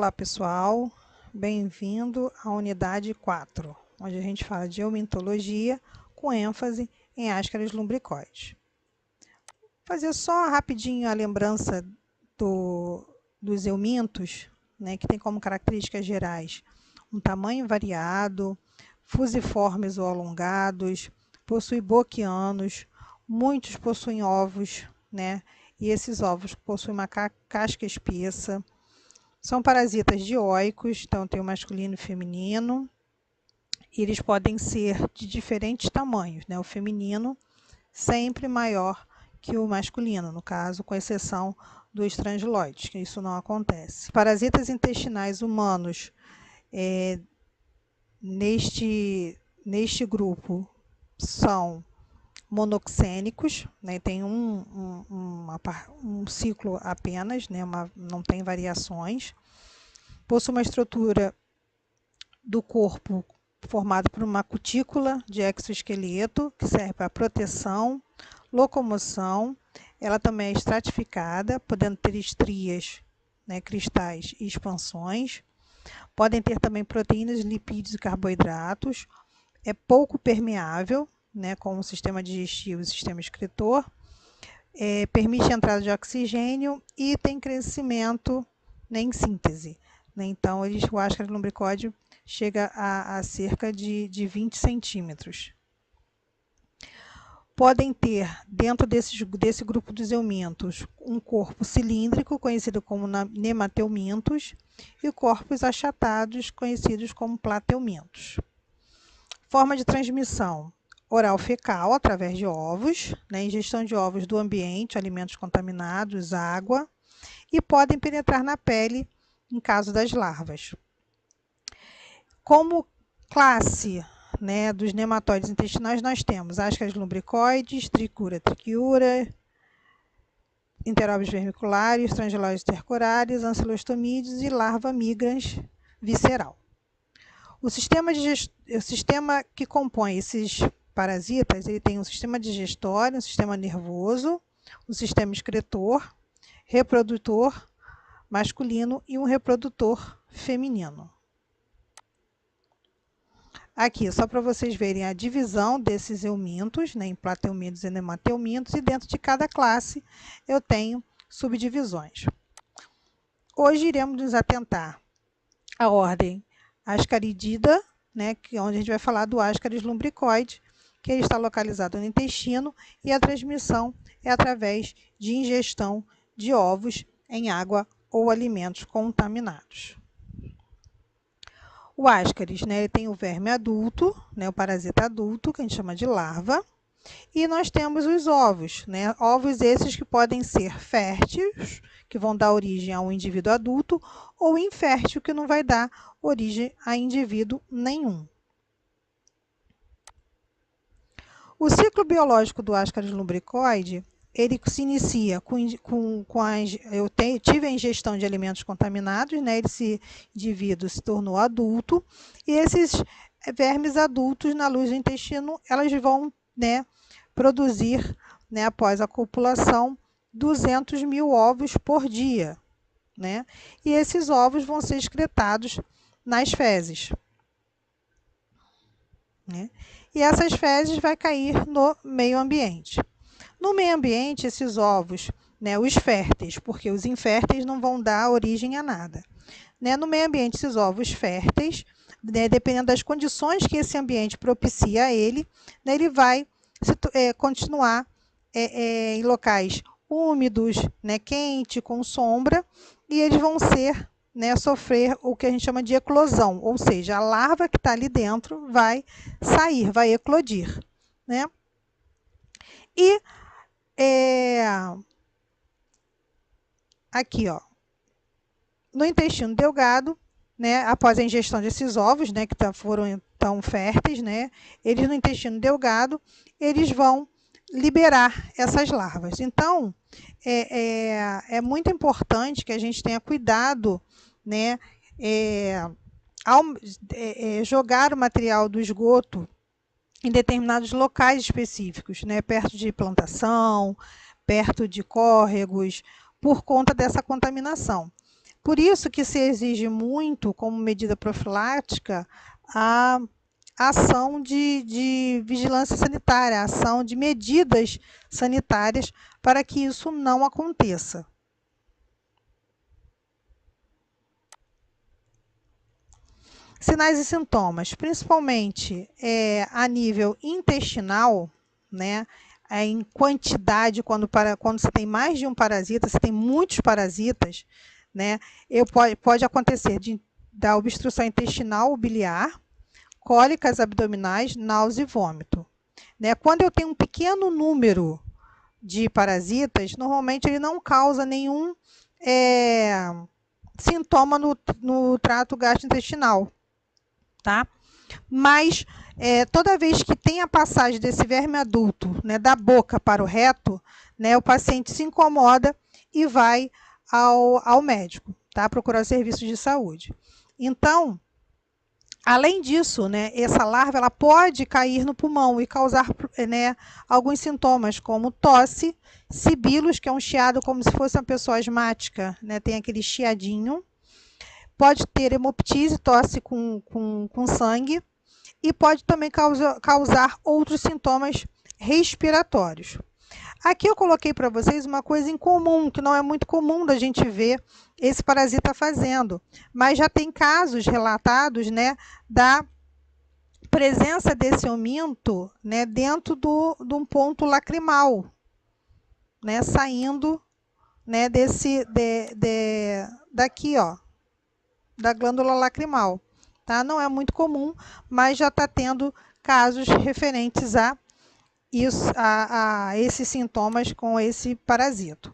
Olá pessoal, bem-vindo à unidade 4, onde a gente fala de eumintologia com ênfase em ascaris lumbricoides. Vou fazer só rapidinho a lembrança dos eumintos, né, que tem como características gerais um tamanho variado, fusiformes ou alongados, possui boquianos, muitos possuem ovos, né, e esses ovos possuem uma casca espessa. São parasitas dioicos, então tem o masculino e o feminino. E eles podem ser de diferentes tamanhos, né? O feminino sempre maior que o masculino, no caso, com exceção dos trangiloides, que isso não acontece. Parasitas intestinais humanos, neste grupo, são monoxênicos, né? Tem um ciclo apenas, né? Não tem variações. Possui uma estrutura do corpo formada por uma cutícula de exoesqueleto, que serve para proteção, locomoção. Ela também é estratificada, podendo ter estrias, né, cristais e expansões. Podem ter também proteínas, lipídios e carboidratos. É pouco permeável, né, com o sistema digestivo e o sistema excretor, permite a entrada de oxigênio e tem crescimento, né, em síntese. Né? Então, o ascaris lumbricoide chega a cerca de 20 centímetros. Podem ter, dentro desse grupo dos eumintos, um corpo cilíndrico, conhecido como nemateumintos, e corpos achatados, conhecidos como plateumintos. Forma de transmissão: oral fecal, através de ovos, né, ingestão de ovos do ambiente, alimentos contaminados, água, e podem penetrar na pele em caso das larvas. Como classe, né, dos nematóides intestinais, nós temos ascaris lumbricoides, Tricura trichiura, Enteróbios vermiculares, Trangiloides stercoraris, Ancylostomídeos e larva migrans visceral. O sistema que compõe esses parasitas, ele tem um sistema digestório, um sistema nervoso, um sistema excretor, reprodutor masculino e um reprodutor feminino. Aqui, só para vocês verem a divisão desses eumintos, né, em plateumintos e nemateumintos, e dentro de cada classe eu tenho subdivisões. Hoje iremos nos atentar à ordem ascaridida, né, onde a gente vai falar do ascaris lumbricoide, que ele está localizado no intestino, e a transmissão é através de ingestão de ovos em água ou alimentos contaminados. O ascaris, né, ele tem o verme adulto, né, o parasita adulto, que a gente chama de larva, e nós temos os ovos, né, ovos esses que podem ser férteis, que vão dar origem a um indivíduo adulto, ou infértil, que não vai dar origem a indivíduo nenhum. O ciclo biológico do ascaris lumbricoide, ele se inicia eu tive a ingestão de alimentos contaminados, né? Esse indivíduo se tornou adulto, e esses vermes adultos na luz do intestino, elas vão, né, produzir, né, após a copulação, 200 mil ovos por dia, né? E esses ovos vão ser excretados nas fezes, né? E essas fezes vão cair no meio ambiente. No meio ambiente, esses ovos, né, os férteis, porque os inférteis não vão dar origem a nada. Né? No meio ambiente, esses ovos férteis, né, dependendo das condições que esse ambiente propicia a ele, né, ele vai continuar em locais úmidos, né, quente, com sombra, e eles vão né, sofrer o que a gente chama de eclosão, ou seja, a larva que está ali dentro vai sair, vai eclodir. Né? E aqui, ó, no intestino delgado, né, após a ingestão desses ovos, né, que foram tão férteis, né, eles no intestino delgado, eles vão liberar essas larvas. Então, é muito importante que a gente tenha cuidado, né, ao jogar o material do esgoto em determinados locais específicos, né, perto de plantação, perto de córregos, por conta dessa contaminação. Por isso que se exige muito, como medida profilática, a ação de vigilância sanitária, a ação de medidas sanitárias para que isso não aconteça. Sinais e sintomas, principalmente a nível intestinal, né? Em quantidade, quando você tem mais de um parasita, você tem muitos parasitas, né? Pode acontecer da obstrução intestinal biliar, cólicas abdominais, náusea e vômito. Né? Quando eu tenho um pequeno número de parasitas, normalmente ele não causa nenhum sintoma no trato gastrointestinal, tá? Mas toda vez que tem a passagem desse verme adulto, né, da boca para o reto, né, o paciente se incomoda e vai ao médico, tá? Procurar serviços de saúde. Então, além disso, né, essa larva ela pode cair no pulmão e causar, né, alguns sintomas, como tosse, sibilos, que é um chiado como se fosse uma pessoa asmática, né, tem aquele chiadinho. Pode ter hemoptise, tosse com sangue, e pode também causar outros sintomas respiratórios. Aqui eu coloquei para vocês uma coisa incomum, que não é muito comum da gente ver esse parasita fazendo, mas já tem casos relatados, né, da presença desse ominto, né, dentro de um ponto lacrimal, né, saindo, né, daqui, ó, da glândula lacrimal. Tá? Não é muito comum, mas já está tendo casos referentes a esses sintomas com esse parasito.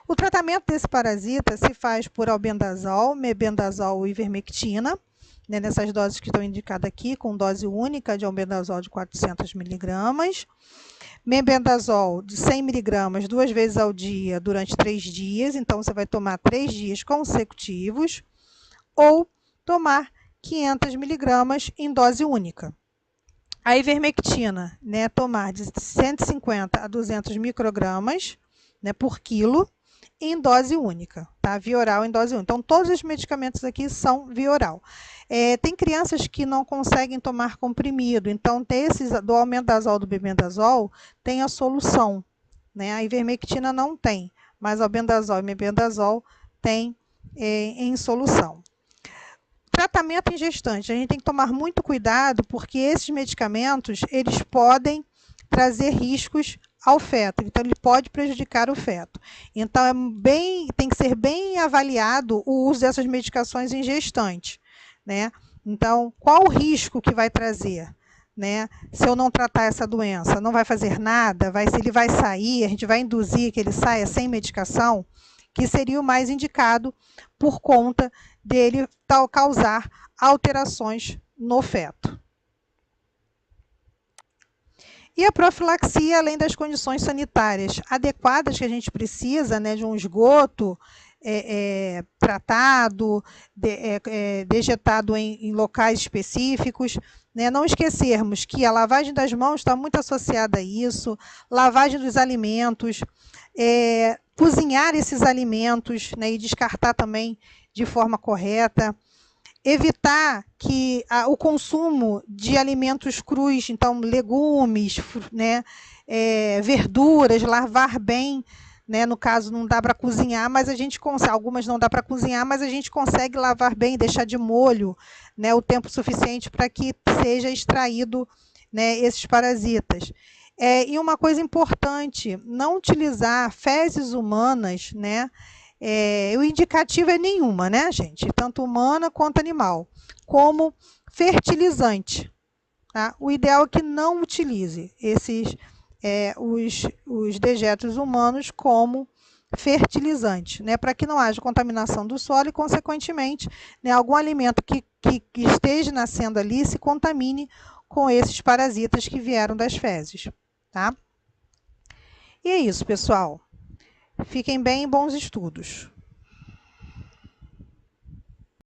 O tratamento desse parasita se faz por albendazol, mebendazol e ivermectina, né, nessas doses que estão indicadas aqui, com dose única de albendazol de 400 mg. Mebendazol de 100 mg 2 vezes ao dia durante 3 dias, então você vai tomar 3 dias consecutivos, ou tomar 500 mg em dose única. A ivermectina, né, tomar de 150 a 200 microgramas, né, por quilo, em dose única, tá? Via oral em dose única. Então, todos os medicamentos aqui são via oral. Tem crianças que não conseguem tomar comprimido, então, do albendazol, do mebendazol, tem a solução, né? A ivermectina não tem, mas albendazol e mebendazol tem em solução. Tratamento em gestante, a gente tem que tomar muito cuidado, porque esses medicamentos, eles podem trazer riscos ao feto, então ele pode prejudicar o feto. Então tem que ser bem avaliado o uso dessas medicações em gestante, né? Então, qual o risco que vai trazer, né? Se eu não tratar essa doença, não vai fazer nada, se ele vai sair, a gente vai induzir que ele saia sem medicação, que seria o mais indicado por conta dele causar alterações no feto. E a profilaxia, além das condições sanitárias adequadas que a gente precisa, né, de um esgoto tratado, dejetado em locais específicos, né? Não esquecermos que a lavagem das mãos está muito associada a isso, lavagem dos alimentos, cozinhar esses alimentos, né, e descartar também de forma correta, evitar que o consumo de alimentos crus, então legumes, né, verduras, lavar bem, né, no caso não dá para cozinhar, mas a gente consegue, algumas não dá para cozinhar, mas a gente consegue lavar bem, deixar de molho, né, o tempo suficiente para que seja extraído, né, esses parasitas. E uma coisa importante, não utilizar fezes humanas, né? O indicativo é nenhuma, né, gente? Tanto humana quanto animal, como fertilizante. Tá? O ideal é que não utilize os dejetos humanos como fertilizante, né, para que não haja contaminação do solo e, consequentemente, né, algum alimento que esteja nascendo ali se contamine com esses parasitas que vieram das fezes. Tá? E é isso, pessoal. Fiquem bem e bons estudos.